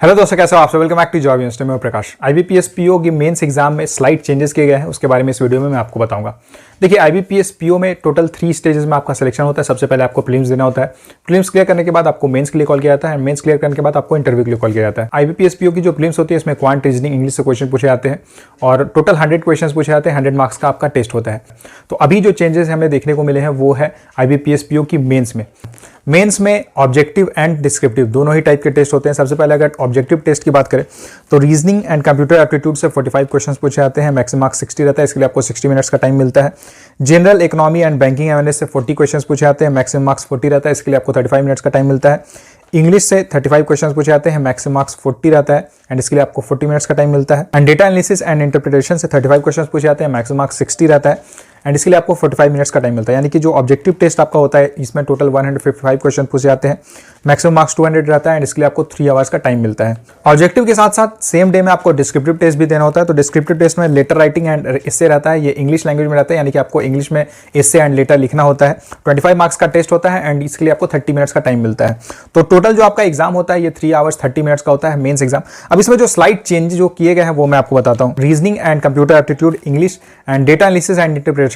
Hello दोस्तों, कैसे हो आप सब। Welcome back to job university में प्रकाश। आईबीपीएस पीओ की मेंस एग्जाम में स्लाइड चेंजेस किए गए हैं, उसके बारे में इस वीडियो में मैं आपको बताऊंगा। देखिए, आईबीपीएस पीओ में टोटल 3 स्टेजेस में आपका सिलेक्शन होता है। सबसे पहले आपको प्रीलिम्स देना होता है। प्रीलिम्स क्लियर करने के बाद आपको मेंस के लिए कॉल किया जाता है। मेंस क्लियर करने के बाद आपको इंटरव्यू के लिए कॉल किया जाता है। आईबीपीएस पीओ की जो प्रीलिम्स होती है, इसमें क्वांट, रीजनिंग, इंग्लिश से क्वेश्चन पूछे जाते हैं और टोटल 100 क्वेश्चन पूछे जाते हैं। 100 मार्क्स का आपका टेस्ट होता है। तो अभी जो चेंजेस हमें देखने को मिले हैं वो है आईबीपीएस पीओ की मेंस में। मेंस में ऑब्जेक्टिव एंड डिस्क्रिप्टिव दोनों ही टाइप के टेस्ट होते हैं। सबसे पहले अगर ऑब्जेक्टिव टेस्ट की बात करें तो रीजनिंग एंड कंप्यूटर एप्टीट्यूड से 45 क्वेश्चंस पूछे जाते हैं। मैक्सिमम मार्क्स 60 रहता है, इसके लिए आपको 60 मिनट्स का टाइम मिलता है। General economy and banking awareness से 40 क्वेश्चंस पूछे जाते हैं। मैक्सिमम मार्क्स 40 रहता है, इसके लिए आपको 35 मिनट्स का टाइम मिलता है। इंग्लिश से 35 क्वेश्चंस पूछे जाते हैं। मैक्सिमम मार्क्स 40 रहता है एंड इसके लिए आपको 40 मिनट्स का टाइम मिलता है। And data analysis and interpretation से 35 क्वेश्चंस पूछे जाते हैं। मैक्सिमम मार्क्स 60 रहता है एंड इसके लिए आपको 45 मिनट्स का टाइम मिलता है। यानी कि जो ऑब्जेक्टिव टेस्ट आपका होता है, इसमें टोटल 155 क्वेश्चन पूछे जाते हैं। मैक्सिमम मार्क्स 200 रहता है एंड इसके लिए आपको 3 आवर्स का टाइम मिलता है। ऑब्जेक्टिव के साथ साथ सेम डे में आपको डिस्क्रिप्टिव टेस्ट भी देना होता है। तो डिस्क्रिप्टिव टेस्ट में लेटर राइटिंग एंड एस्से रहता है। ये इंग्लिश लैंग्वेज में रहता है, यानी कि आपको इंग्लिश में एस्से एंड लेटर लिखना होता है। 25 मार्क्स का टेस्ट होता है एंड इसके लिए आपको 30 मिनट्स का टाइम मिलता है। तो टोटल जो आपका एग्जाम होता है ये 3 आवर्स 30 मिनट्स का होता है, मेंस एग्जाम। अब इसमें जो स्लाइड चेंज जो किए गए हैं वो मैं आपको बताता हूँ। Reasoning and computer aptitude, English and data analysis and interpretation,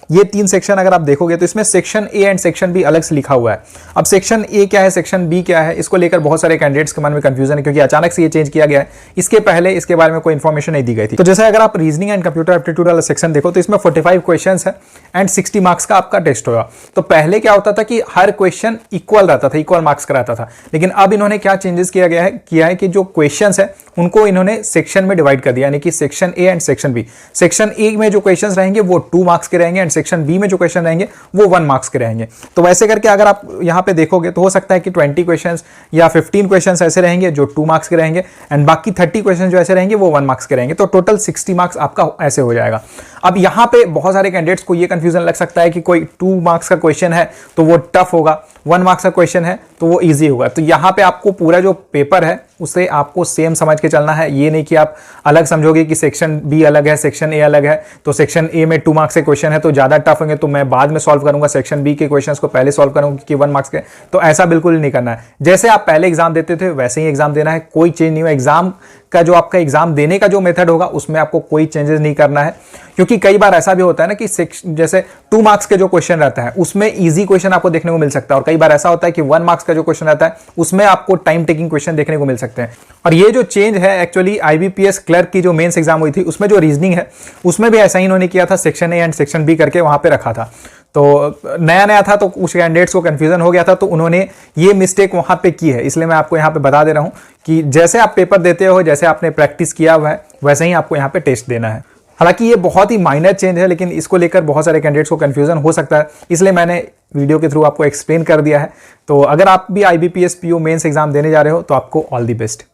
ये 3 सेक्शन अगर आप देखोगे तो इसमें section A and section B अलग से लिखा हुआ है। अब सेक्शन ए क्या है, सेक्शन बी क्या है, इसको लेकर बहुत सारे कैंडिडेट्स के मन में कंफ्यूजन है, क्योंकि अचानक से ये चेंज किया गया है। इसके पहले इसके बारे में कोई इन्फॉर्मेशन नहीं दी गई थी। तो जैसे अगर आप रीजनिंग एंड कंप्यूटर एप्टीट्यूड वाला सेक्शन देखो तो इसमें 45 क्वेश्चन है एंड 60 मार्क्स का आपका टेस्ट होगा। तो पहले क्या होता था कि हर क्वेश्चन इक्वल रहता था, इक्वल मार्क्स का रहता था। लेकिन अब इन्होंने क्या चेंजेस किया है कि जो क्वेश्चन है उनको इन्होंने सेक्शन में डिवाइड कर दिया, यानी कि section A and section B. Section A में जो क्वेश्चन रहेंगे वो 2 मार्क्स के रहेंगे एंड सेक्शन बी में जो क्वेश्चन रहेंगे वो 1 मार्क्स के रहेंगे। तो वैसे करके अगर आप यहां पे देखोगे तो हो सकता है कि 20 क्वेश्चंस या 15 क्वेश्चंस ऐसे रहेंगे जो 2 मार्क्स के रहेंगे एंड बाकी 30 क्वेश्चन जो ऐसे रहेंगे वो 1 मार्क्स के रहेंगे। तो टोटल 60 मार्क्स आपका ऐसे हो जाएगा। अब यहां पे बहुत सारे कैंडिडेट्स को ये कंफ्यूजन लग सकता है कि कोई 2 मार्क्स का क्वेश्चन है तो वो टफ होगा, 1 मार्क्स का क्वेश्चन है तो वो इजी होगा। तो यहां पे आपको पूरा जो पेपर है उसे आपको सेम समझ के चलना है। ये नहीं कि आप अलग समझोगे कि सेक्शन बी अलग है, सेक्शन ए अलग है, तो सेक्शन ए में 2 मार्क्स के क्वेश्चन है तो ज्यादा टफ होंगे तो मैं बाद में सॉल्व करूंगा, सेक्शन बी के क्वेश्चंस को पहले सॉल्व करूंगा कि 1 मार्क्स के। तो ऐसा बिल्कुल नहीं करना है। जैसे आप पहले एग्जाम देते थे वैसे ही एग्जाम देना है, कोई चेंज नहीं हुआ। एग्जाम का जो आपका एग्जाम देने का जो मेथड होगा उसमें आपको कोई चेंजेस नहीं करना है, क्योंकि कई बार ऐसा भी होता है ना कि जैसे 2 मार्क्स के जो क्वेश्चन रहता है उसमें इजी क्वेश्चन आपको देखने को मिल सकता है, और कई बार ऐसा होता है कि 1 मार्क्स का जो क्वेश्चन रहता है उसमें आपको टाइम टेकिंग क्वेश्चन देखने को मिल सकते हैं। और ये जो चेंज है एक्चुअली आईबीपीएस क्लर्क की जो मेंस एग्जाम हुई थी उसमें जो रीजनिंग है उसमें भी ऐसा ही इन्होंने किया था, section A and section B करके वहां पे रखा था। तो नया था तो कुछ कैंडिडेट्स को कंफ्यूजन हो गया था, तो उन्होंने ये मिस्टेक वहां पे की है। इसलिए मैं आपको यहाँ पे बता दे रहा हूं कि जैसे आप पेपर देते हो, जैसे आपने प्रैक्टिस किया हुआ है वैसे ही आपको यहाँ पे टेस्ट देना है। हालांकि ये बहुत ही माइनर चेंज है, लेकिन इसको लेकर बहुत सारे कैंडिडेट्स को कंफ्यूजन हो सकता है, इसलिए मैंने वीडियो के थ्रू आपको एक्सप्लेन कर दिया है। तो अगर आप भी आईबीपीएस पीओ मेंस एग्जाम देने जा रहे हो तो आपको ऑल दी बेस्ट।